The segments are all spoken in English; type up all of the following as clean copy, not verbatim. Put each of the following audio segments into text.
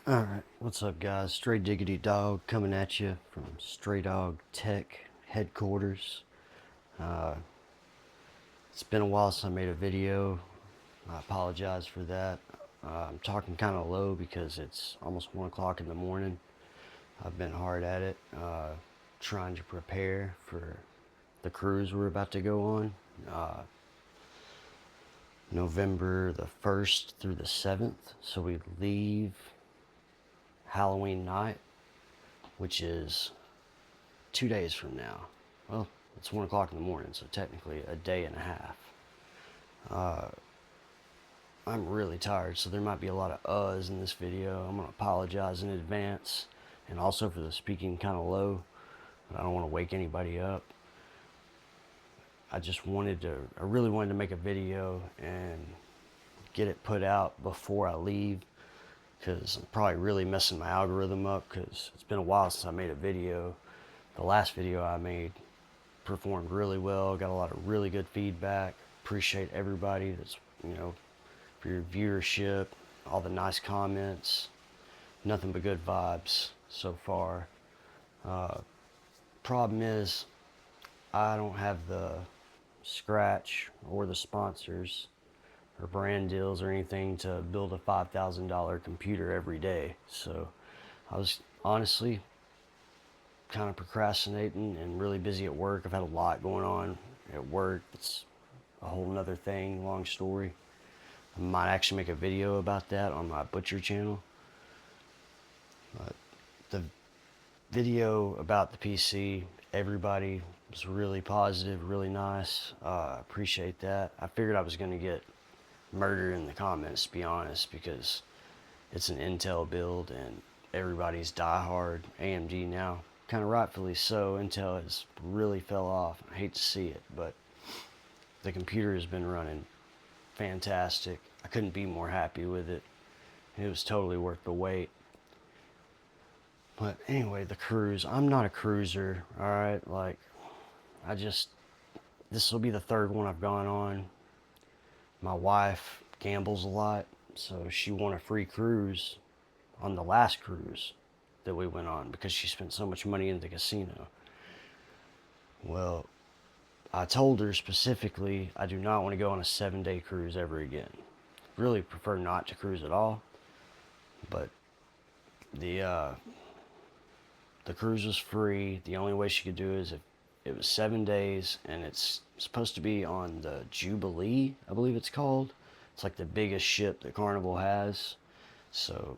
Alright, what's up guys? Stray Diggity Dog coming at you from Stray Dog Tech headquarters. Uh, it's been a while since I made a video. I apologize for that. I'm talking kind of low because it's almost 1 o'clock in the morning. I've been hard at it, trying to prepare for the cruise we're about to go on. November the 1st through the 7th. So we leave Halloween night, which is 2 days from now. Well, it's 1 o'clock in the morning, so technically a day and a half. I'm really tired, so there might be a lot of uhs in this video. I'm going to apologize in advance, and also for the speaking kind of low. I don't want to wake anybody up. I really wanted to make a video and get it put out before I leave, because I'm probably really messing my algorithm up, because it's been a while since I made a video. The last video I made performed really well, got a lot of really good feedback. Appreciate everybody that's, for your viewership, all the nice comments, nothing but good vibes so far. Problem is, I don't have the scratch or the sponsors or brand deals or anything to build a $5,000 computer every day. So I was honestly kind of procrastinating and really busy at work. I've had a lot going on at work. It's a whole nother thing, long story. I might actually make a video about that on my Butcher channel. The video about the PC, everybody was really positive, really nice. Appreciate that. I figured I was going to get murdered in the comments, to be honest, because it's an Intel build and everybody's diehard AMD now. Kind of rightfully so. Intel has really fell off. I hate to see it, but the computer has been running fantastic. I couldn't be more happy with it. It was totally worth the wait. But anyway, the cruise. I'm not a cruiser, alright? This will be the third one I've gone on. My wife gambles a lot, so she won a free cruise on the last cruise that we went on because she spent so much money in the casino. Well, I told her specifically I do not want to go on a 7-day cruise ever again. Really prefer not to cruise at all, but the cruise was free. The only way she could do it is if it was 7 days, and it's supposed to be on the Jubilee, I believe it's called. It's like the biggest ship that Carnival has. So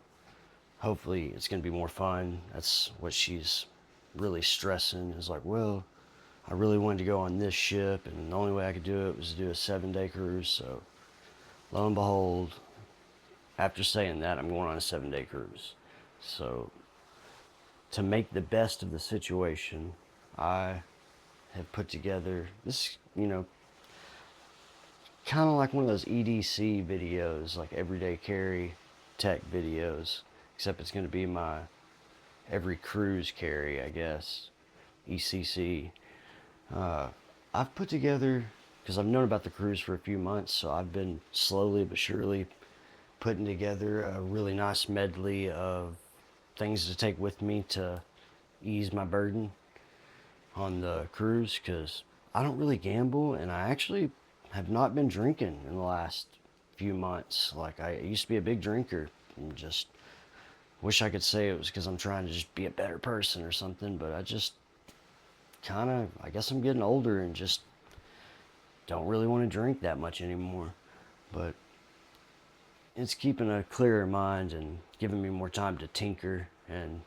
hopefully it's going to be more fun. That's what she's really stressing, is like, well, I really wanted to go on this ship, and the only way I could do it was to do a 7-day cruise. So lo and behold, after saying that, I'm going on a 7-day cruise. So to make the best of the situation, I have put together this, kind of like one of those EDC videos, like everyday carry tech videos, except it's going to be my every cruise carry, I guess, ECC. I've put together, because I've known about the cruise for a few months, so I've been slowly but surely putting together a really nice medley of things to take with me to ease my burden on the cruise, because I don't really gamble, and I actually have not been drinking in the last few months. Like, I used to be a big drinker, and just wish I could say it was because I'm trying to just be a better person or something, but I just I guess I'm getting older and just don't really want to drink that much anymore. But it's keeping a clearer mind and giving me more time to tinker and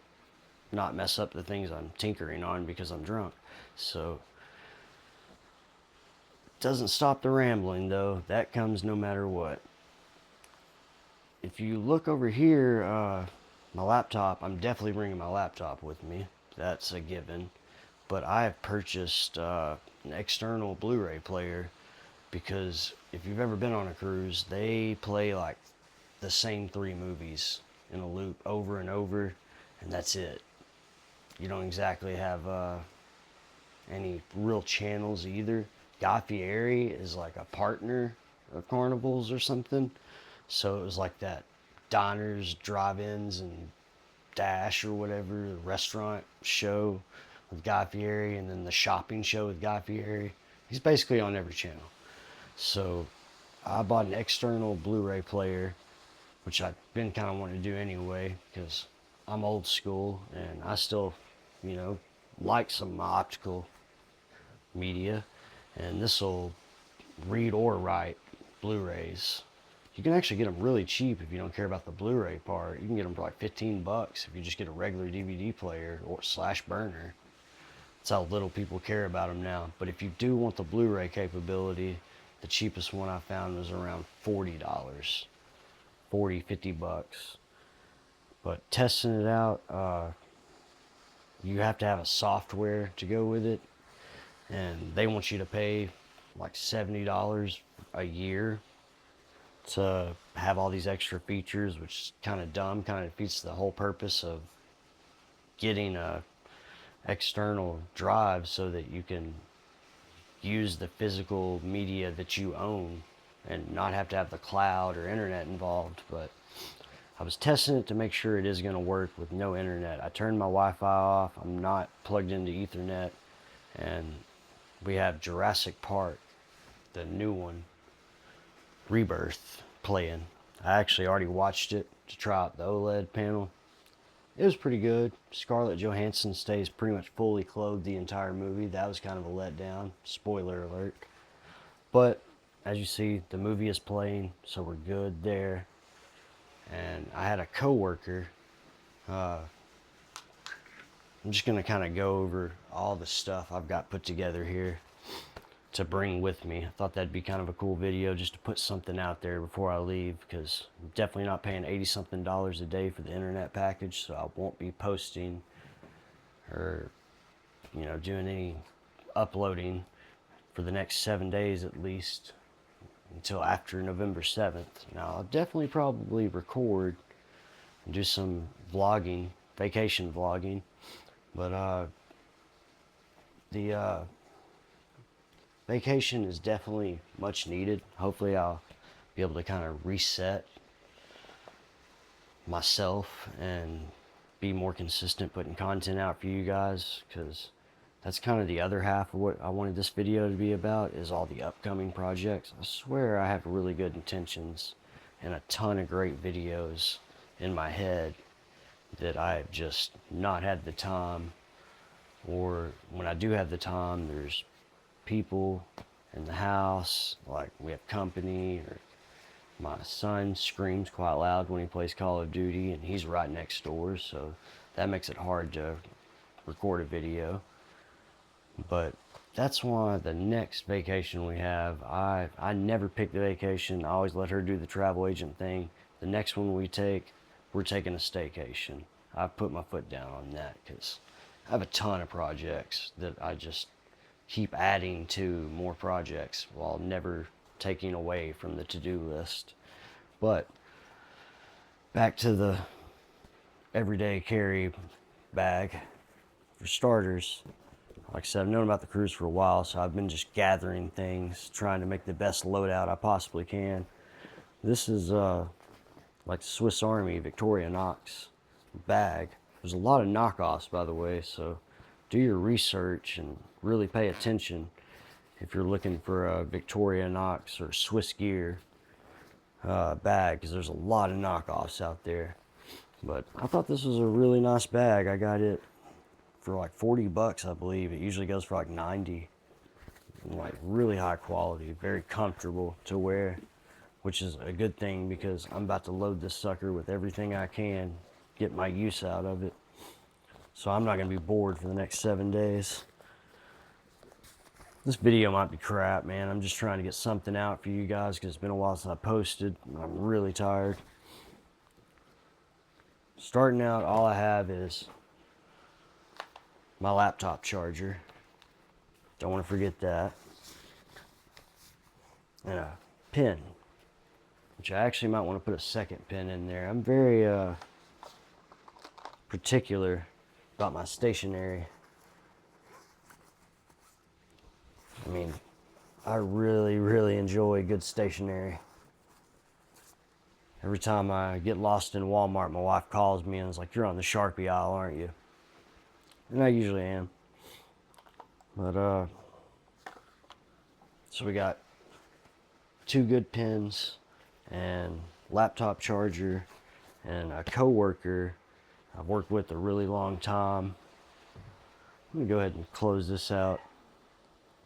not mess up the things I'm tinkering on because I'm drunk. So doesn't stop the rambling, though. That comes no matter what. If you look over here, my laptop, I'm definitely bringing my laptop with me. That's a given. But I have purchased an external Blu-ray player, because if you've ever been on a cruise, they play like the same 3 movies in a loop over and over, and that's it. You don't exactly have any real channels either. Guy Fieri is like a partner of Carnival's or something, so it was like that diners, drive-ins, and Dash or whatever, the restaurant show with Guy Fieri, and then the shopping show with Guy Fieri. He's basically on every channel. So I bought an external Blu-ray player, which I've been kind of wanting to do anyway, because I'm old school and I still, you know, like some of my optical media, and this will read or write Blu-rays. You can actually get them really cheap if you don't care about the Blu-ray part. You can get them for like 15 bucks if you just get a regular DVD player or slash burner. That's how little people care about them now. But if you do want the Blu-ray capability, the cheapest one I found was around $40. 40, 50 bucks. But testing it out, you have to have a software to go with it, and they want you to pay like $70 a year to have all these extra features, which is kind of dumb, kind of defeats the whole purpose of getting a external drive so that you can use the physical media that you own and not have to have the cloud or internet involved. But I was testing it to make sure it is going to work with no internet. I turned my Wi-Fi off. I'm not plugged into Ethernet, and we have Jurassic Park, the new one, Rebirth, playing. I actually already watched it to try out the OLED panel. It was pretty good. Scarlett Johansson stays pretty much fully clothed the entire movie. That was kind of a letdown. Spoiler alert. But as you see, the movie is playing, so we're good there. And I had a coworker. I'm just going to kind of go over all the stuff I've got put together here to bring with me. I thought that'd be kind of a cool video just to put something out there before I leave, because I'm definitely not paying $80-something a day for the internet package, so I won't be posting or, you know, doing any uploading for the next 7 days at least, until after November 7th. Now, I'll definitely probably record and do some vlogging, vacation vlogging, but the vacation is definitely much needed. Hopefully I'll be able to kind of reset myself and be more consistent putting content out for you guys, because that's kind of the other half of what I wanted this video to be about, is all the upcoming projects. I swear I have really good intentions and a ton of great videos in my head that I've just not had the time, or when I do have the time, there's people in the house, like we have company, or my son screams quite loud when he plays Call of Duty, and he's right next door, so that makes it hard to record a video. But that's why the next vacation we have, I never pick the vacation. I always let her do the travel agent thing. The next one we take, we're taking a staycation. I've put my foot down on that because I have a ton of projects that I just keep adding to more projects while never taking away from the to-do list. But back to the everyday carry bag. For starters, like I said, I've known about the cruise for a while, so I've been just gathering things, trying to make the best loadout I possibly can. This is like the Swiss Army Victorinox bag. There's a lot of knockoffs, by the way, so do your research and really pay attention if you're looking for a Victorinox or Swiss Gear bag, because there's a lot of knockoffs out there. But I thought this was a really nice bag. I got it for like 40 bucks, I believe. It usually goes for like 90. And like really high quality, very comfortable to wear, which is a good thing because I'm about to load this sucker with everything I can, get my use out of it. So I'm not gonna be bored for the next 7 days. This video might be crap, man. I'm just trying to get something out for you guys because it's been a while since I posted. I'm really tired. Starting out, all I have is my laptop charger. Don't want to forget that. And a pin, which I actually might want to put a second pin in there. I'm very particular about my stationery. I mean, I really, really enjoy good stationery. Every time I get lost in Walmart, my wife calls me and is like, "You're on the Sharpie aisle, aren't you?" And I usually am. But so we got 2 good pens and laptop charger and a coworker I've worked with a really long time. Let me go ahead and close this out.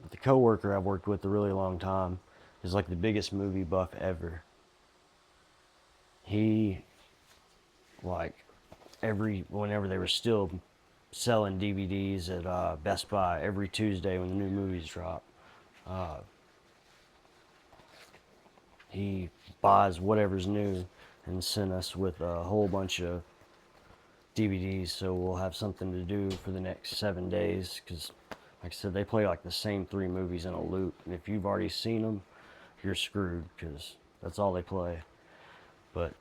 But the coworker I've worked with a really long time is like the biggest movie buff ever. He, like, whenever they were still selling DVDs at Best Buy every Tuesday when the new movies drop, he buys whatever's new and sent us with a whole bunch of DVDs, so we'll have something to do for the next 7 days, because like I said, they play like the same 3 movies in a loop, and if you've already seen them, you're screwed, because that's all they play. But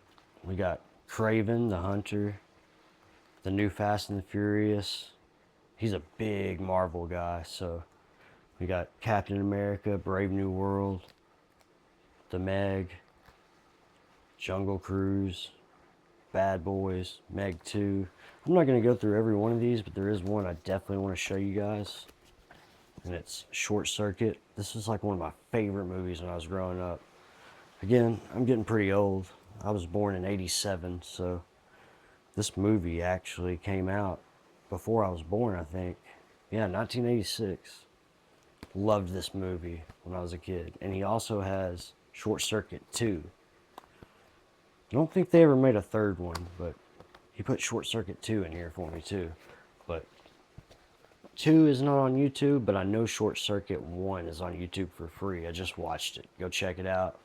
we got Craven the Hunter, the new Fast and the Furious. He's a big Marvel guy, so we got Captain America, Brave New World, The Meg, Jungle Cruise, Bad Boys, Meg 2. I'm not going to go through every one of these, but there is one I definitely want to show you guys, and it's Short Circuit. This is like one of my favorite movies when I was growing up. Again, I'm getting pretty old. I was born in '87, so this movie actually came out before I was born, I think. Yeah, 1986. Loved this movie when I was a kid. And he also has Short Circuit 2. I don't think they ever made a third one, but he put Short Circuit 2 in here for me too. But 2 is not on YouTube, but I know Short Circuit 1 is on YouTube for free. I just watched it. Go check it out.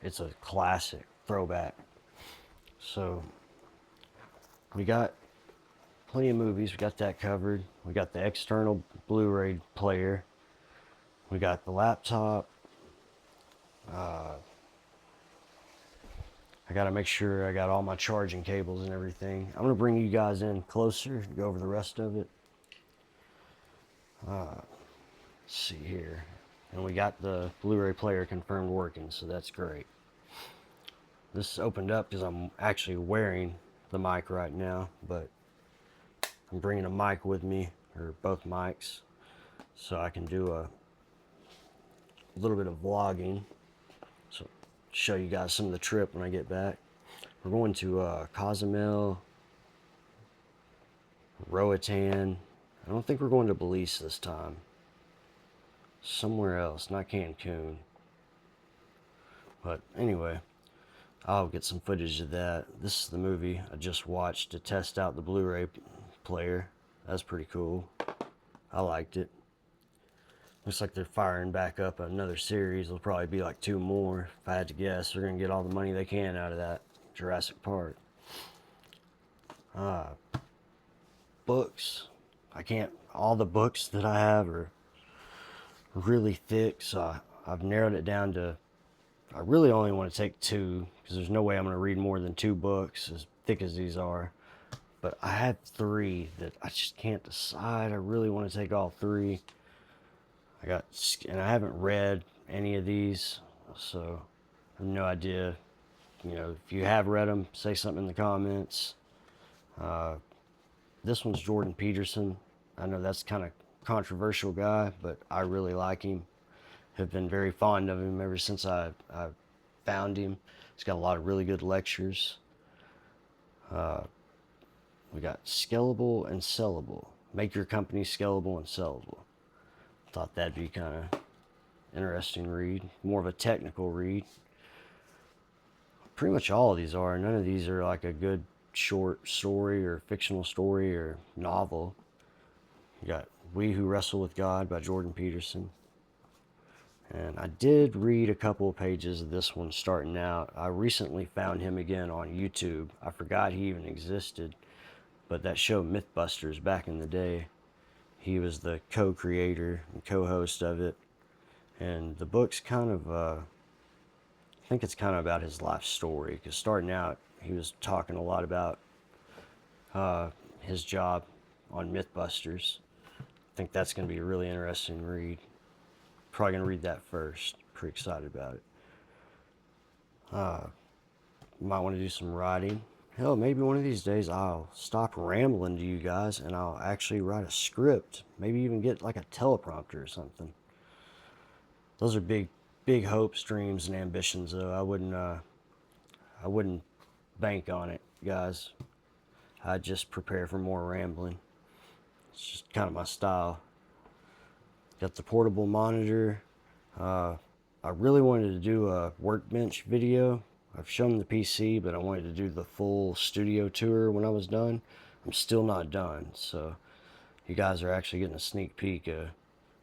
It's a classic throwback. So we got plenty of movies. We got that covered. We got the external Blu-ray player. We got the laptop. I got to make sure I got all my charging cables and everything. I'm going to bring you guys in closer to go over the rest of it. Let's see here. And we got the Blu-ray player confirmed working, so that's great. This opened up because I'm actually wearing the mic right now, but I'm bringing a mic with me, or both mics, so I can do a little bit of vlogging. So show you guys some of the trip when I get back. We're going to Cozumel, Roatan. I don't think we're going to Belize this time. Somewhere else, not Cancun. But anyway, I'll get some footage of that. This is the movie I just watched to test out the Blu-ray player. That's pretty cool. I liked it. Looks like they're firing back up another series. There'll probably be like 2 more. If I had to guess, they're going to get all the money they can out of that Jurassic Park. Books. All the books that I have are really thick, so I've narrowed it down to, I really only want to take 2, because there's no way I'm going to read more than 2 books as thick as these are. But I had 3 that I just can't decide. I really want to take all 3. And I haven't read any of these, so I have no idea. You know, if you have read them, say something in the comments. This one's Jordan Peterson. I know that's kind of controversial guy, but I really like him. Have been very fond of him ever since I found him. He's got a lot of really good lectures. We got Scalable and Sellable. Make your company scalable and sellable. Thought that'd be kind of interesting read. More of a technical read. Pretty much all of these are. None of these are like a good short story or fictional story or novel. You got We Who Wrestle with God by Jordan Peterson. And I did read a couple of pages of this one starting out. I recently found him again on YouTube. I forgot he even existed. But that show Mythbusters back in the day, he was the co-creator and co-host of it. And the book's kind of, I think it's kind of about his life story. Because starting out, he was talking a lot about his job on Mythbusters. I think that's going to be a really interesting read. Probably going to read that first. Pretty excited about it. Might want to do some writing. Hell, maybe one of these days I'll stop rambling to you guys and I'll actually write a script. Maybe even get like a teleprompter or something. Those are big hopes, dreams, and ambitions. Though I wouldn't bank on it, guys. I'd just prepare for more rambling. It's just kind of my style. Got the portable monitor. I really wanted to do a workbench video. I've shown the PC, but I wanted to do the full studio tour when I was done. I'm still not done, so you guys are actually getting a sneak peek of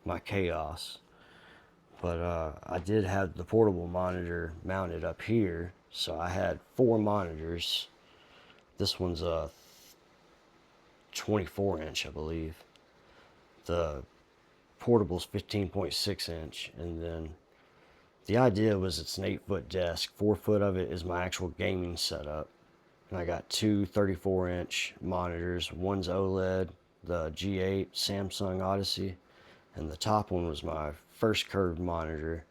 my chaos. But I did have the portable monitor mounted up here, so I had 4 monitors. This one's a 24 inch, I believe. The portable's 15.6 inch, and then the idea was it's an 8-foot desk. 4 foot of it is my actual gaming setup. And I got 2 34-inch monitors. One's OLED, the G8 Samsung Odyssey. And the top one was my first curved monitor.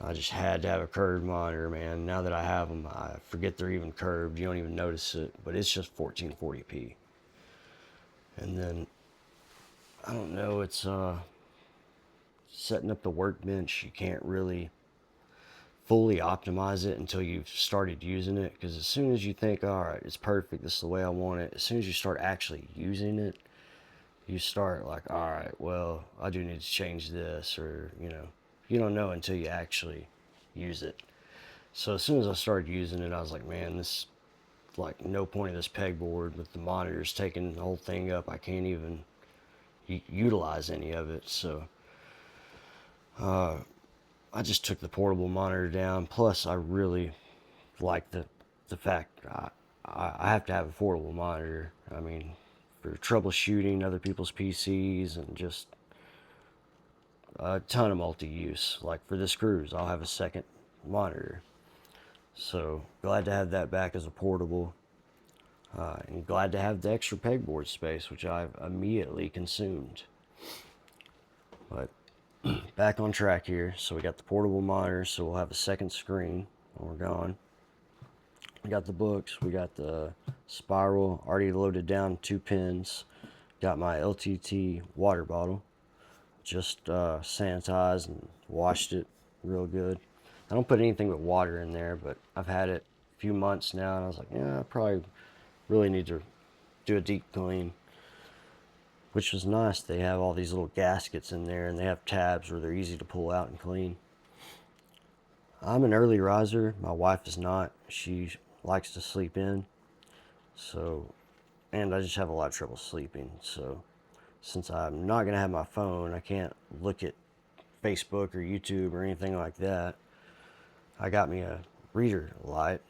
I just had to have a curved monitor, man. Now that I have them, I forget they're even curved. You don't even notice it. But it's just 1440p. And then, I don't know, it's setting up the workbench. You can't really fully optimize it until you've started using it, because as soon as you think, all right, it's perfect, this is the way I want it, as soon as you start actually using it, you start like, all right, well, I do need to change this, or you don't know until you actually use it. So as soon as I started using it, I was like, man, this, like, no point of this pegboard with the monitors taking the whole thing up, I can't even utilize any of it. So I just took the portable monitor down. Plus, I really like the fact I have to have a portable monitor. I mean, for troubleshooting other people's PCs and just a ton of multi-use. Like for this cruise, I'll have a second monitor. So glad to have that back as a portable. And glad to have the extra pegboard space, which I've immediately consumed. But back on track here. So we got the portable monitor, so we'll have a second screen when we're gone. We got the books, we got the spiral already loaded down, 2 pins. Got my LTT water bottle, just sanitized and washed it real good. I don't put anything with water in there, but I've had it a few months now, and I was like, yeah, I probably really need to do a deep clean. Which was nice. They have all these little gaskets in there, and they have tabs where they're easy to pull out and clean. I'm an early riser. My wife is not. She likes to sleep in. So, and I just have a lot of trouble sleeping. So, since I'm not going to have my phone, I can't look at Facebook or YouTube or anything like that. I got me a reader light,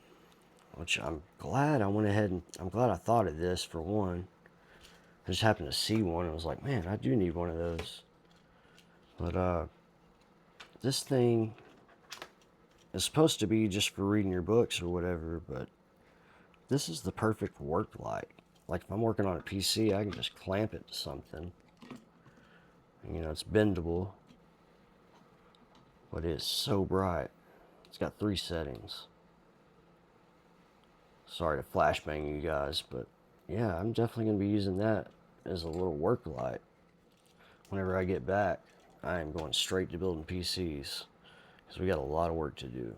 which I'm glad I went ahead and I'm glad I thought of this for one. I just happened to see one and was like, man, I do need one of those. But this thing is supposed to be just for reading your books or whatever, but this is the perfect work light. Like if I'm working on a PC, I can just clamp it to something. You know, it's bendable, but it's so bright. It's got 3 settings. Sorry to flashbang you guys, but yeah, I'm definitely going to be using that as a little work light. Whenever I get back, I am going straight to building PCs, because we got a lot of work to do.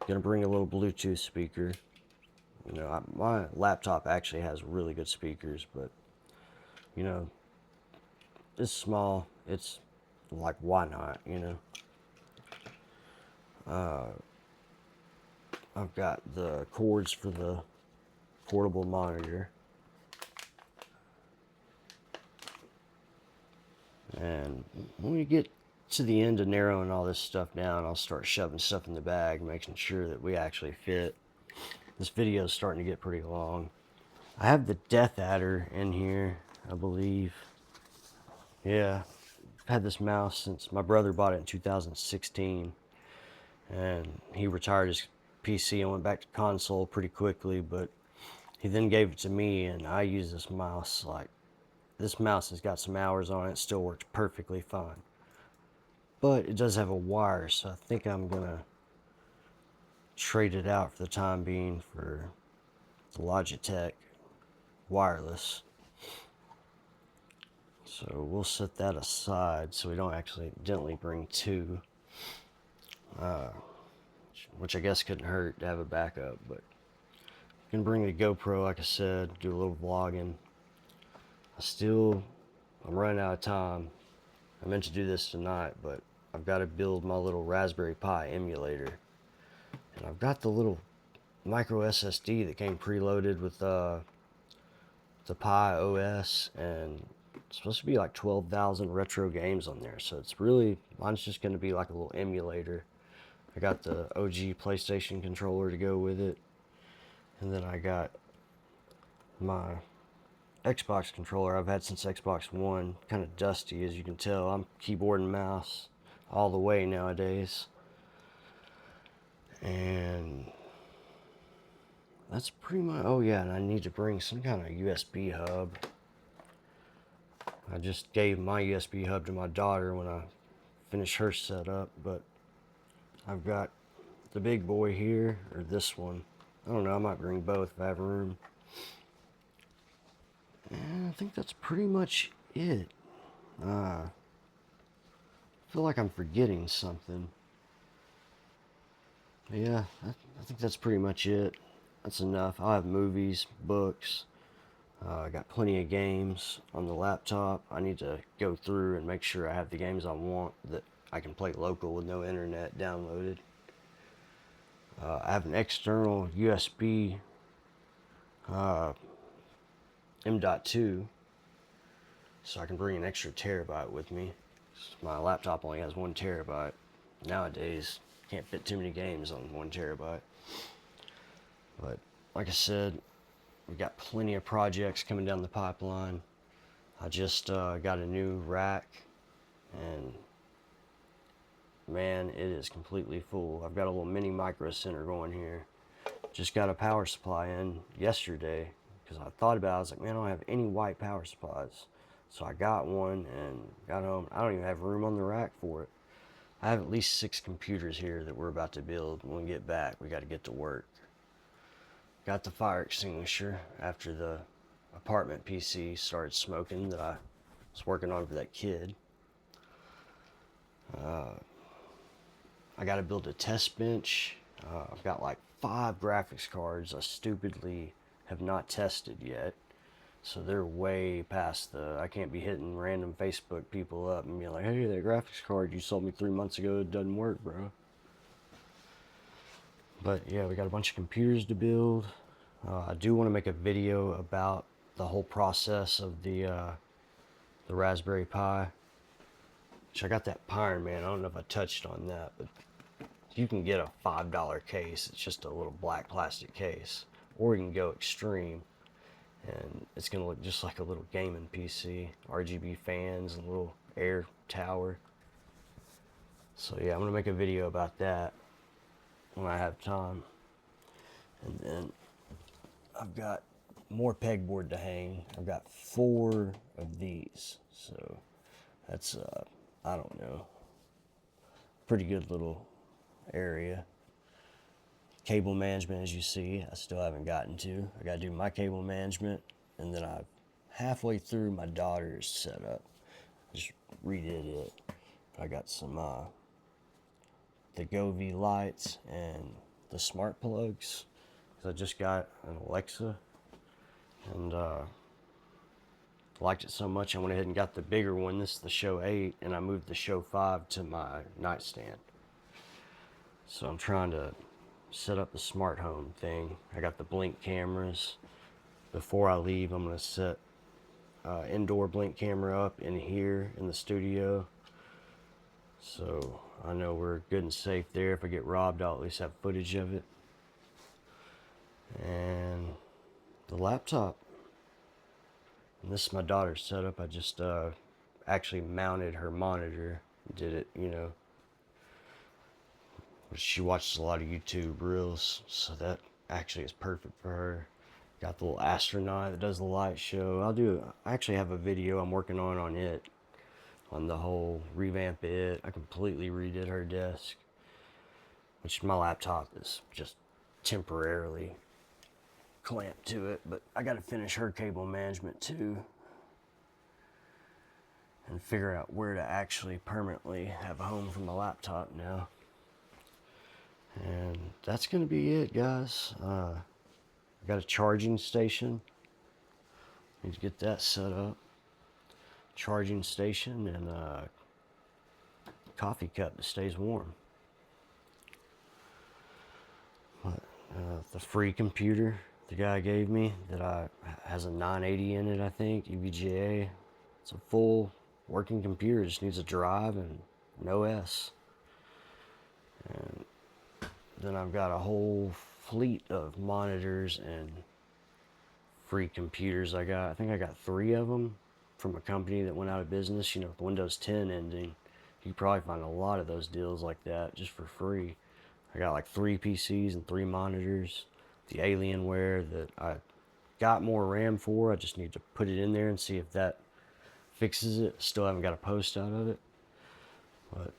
Gonna bring a little Bluetooth speaker. You know, my laptop actually has really good speakers, but you know, it's small. It's like, why not? You know, I've got the cords for the portable monitor, and when we get to the end of narrowing all this stuff down, I'll start shoving stuff in the bag, making sure that we actually fit. This video is starting to get pretty long. I have the Death Adder in here, I believe. Yeah, I've had this mouse since my brother bought it in 2016, and he retired his PC and went back to console pretty quickly, but he then gave it to me, and I use this mouse. Like, this mouse has got some hours on it, it still works perfectly fine. But it does have a wire, so I think I'm gonna trade it out for the time being for the Logitech wireless. So we'll set that aside so we don't accidentally bring two, which I guess couldn't hurt to have a backup. But you can bring the GoPro, like I said, do a little vlogging. I'm running out of time. I meant to do this tonight, but I've got to build my little Raspberry Pi emulator. And I've got the little micro SSD that came preloaded with the Pi OS, and it's supposed to be like 12,000 retro games on there. So it's really, mine's just going to be like a little emulator. I got the OG PlayStation controller to go with it. And then I got my Xbox controller I've had since Xbox One. Kind of dusty, as you can tell. I'm keyboard and mouse all the way nowadays. And that's pretty much, oh yeah, and I need to bring some kind of USB hub. I just gave my USB hub to my daughter when I finished her setup, but I've got the big boy here, or this one. I don't know, I might bring both if I have room. And I think that's pretty much it. I feel like I'm forgetting something. But yeah, I think that's pretty much it. That's enough. I'll have movies, books. I got plenty of games on the laptop. I need to go through and make sure I have the games I want that I can play local with no internet downloaded. I have an external USB M.2, so I can bring an extra terabyte with me. My laptop only has 1 terabyte. Nowadays, can't fit too many games on 1 terabyte. But like I said, we got plenty of projects coming down the pipeline. I just got a new rack, and man, it is completely full. I've got a little mini micro center going here. Just got a power supply in yesterday because I thought about it. I was like, man, I don't have any white power supplies. So I got one and got home. I don't even have room on the rack for it. I have at least 6 computers here that we're about to build. When we get back, we got to get to work. Got the fire extinguisher after the apartment PC started smoking that I was working on for that kid. I got to build a test bench. I've got like 5 graphics cards I stupidly have not tested yet. So they're way past I can't be hitting random Facebook people up and being like, hey, that graphics card you sold me 3 months ago, it doesn't work, bro. But yeah, we got a bunch of computers to build. I do want to make a video about the whole process of the Raspberry Pi. Which I got that Pyre Man. I don't know if I touched on that, but you can get a $5 case. It's just a little black plastic case. Or you can go extreme, and it's going to look just like a little gaming PC. RGB fans and a little air tower. So yeah, I'm going to make a video about that when I have time. And then I've got more pegboard to hang. I've got 4 of these. So that's, I don't know, pretty good little area. Cable management, as you see, I still haven't gotten to. I got to do my cable management, and then I'm halfway through my daughter's setup. Just redid it. I got some the Govee lights and the smart plugs. I just got an Alexa, and liked it so much I went ahead and got the bigger one. This is the Show 8, and I moved the Show 5 to my nightstand. So I'm trying to set up the smart home thing. I got the Blink cameras. Before I leave, I'm going to set indoor Blink camera up in here in the studio. So I know we're good and safe there. If I get robbed, I'll at least have footage of it. And the laptop. And this is my daughter's setup. I just actually mounted her monitor. Did it, you know. She watches a lot of YouTube reels, so that actually is perfect for her. Got the little astronaut that does the light show. I actually have a video I'm working on it. On the whole revamp it. I completely redid her desk. which my laptop is just temporarily clamped to it, but I gotta finish her cable management too and figure out where to actually permanently have a home for my laptop now. And that's gonna be it, guys. I got a charging station. Need to get that set up. Charging station and a coffee cup that stays warm. The free computer the guy gave me that has a 980 in it, I think, EVGA. It's a full working computer. It just needs a drive and an OS. And then I've got a whole fleet of monitors and free computers. I think I got 3 of them from a company that went out of business. You know, with Windows 10 ending, you can probably find a lot of those deals like that just for free. I got like 3 PCs and 3 monitors. The Alienware that I got more RAM for. I just need to put it in there and see if that fixes it. Still haven't got a post out of it. But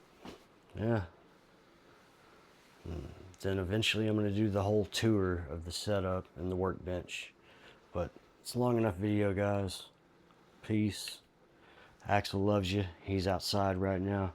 yeah. Then eventually I'm going to do the whole tour of the setup and the workbench. But it's a long enough video, guys. Peace. Axel loves you. He's outside right now.